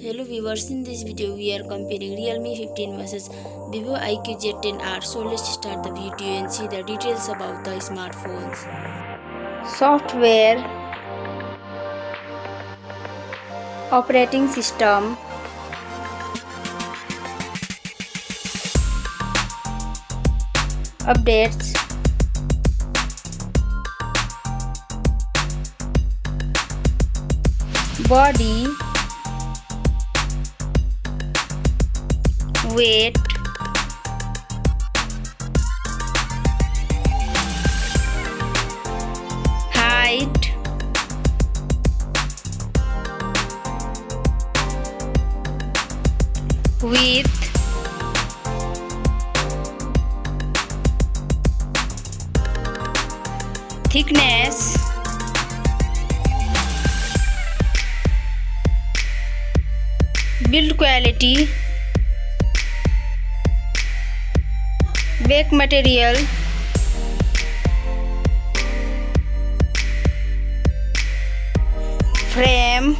Hello viewers, in this video we are comparing Realme 15 versus Vivo iQOO Z10R. So let's start the video and see the details about the smartphones. Software, operating system, updates, body, weight, height, width, thickness, build quality, back material, frame,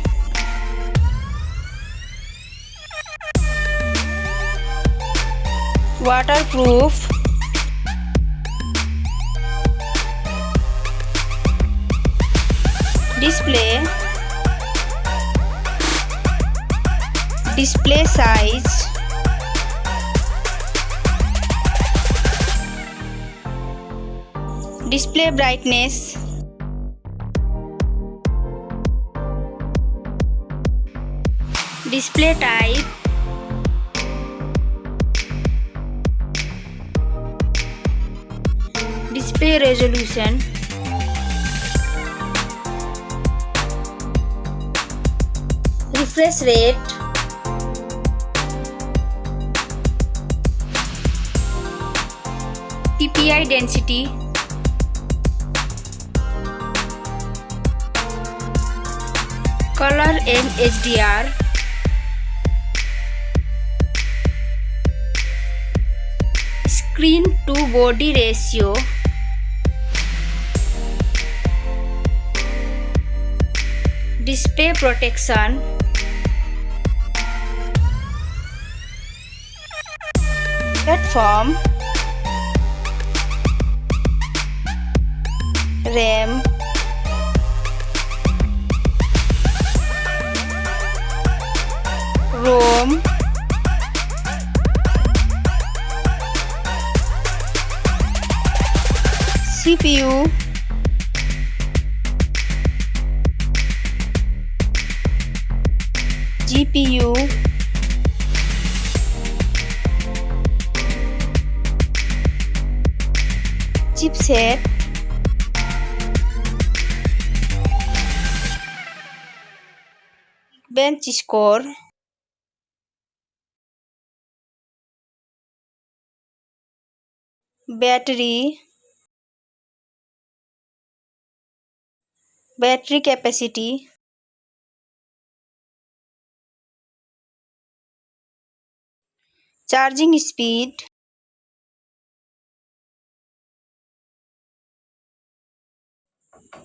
waterproof, display size, display brightness, display type, display resolution, refresh rate, PPI density, color and HDR, screen to body ratio, display protection, platform, RAM, ROM, CPU, GPU, chipset, Geekbench Score, battery capacity, charging speed,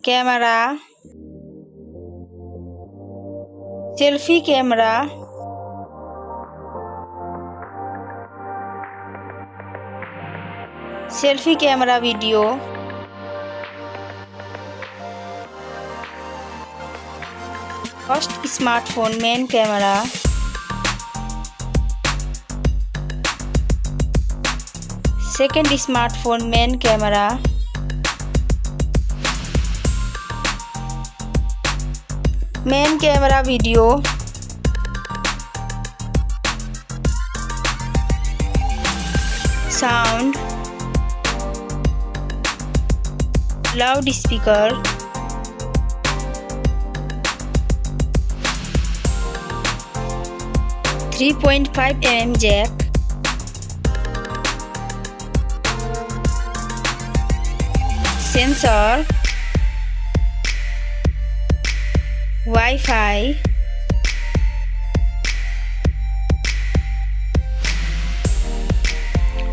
camera, selfie camera, video, first smartphone main camera, second smartphone main camera, main camera video, sound, loudspeaker, .5mm jack, sensor, Wi-Fi,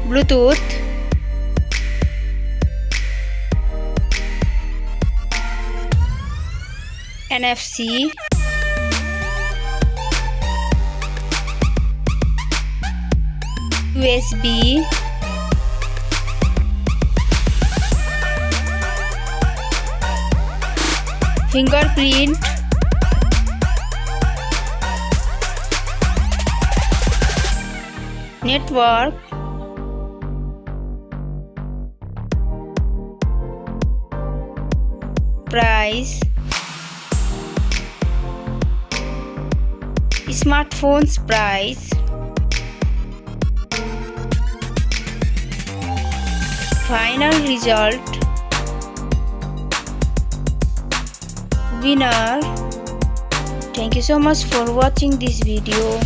Bluetooth, NFC, USB, fingerprint, network, price, smartphone's price, final result, winner. Thank you so much for watching this video.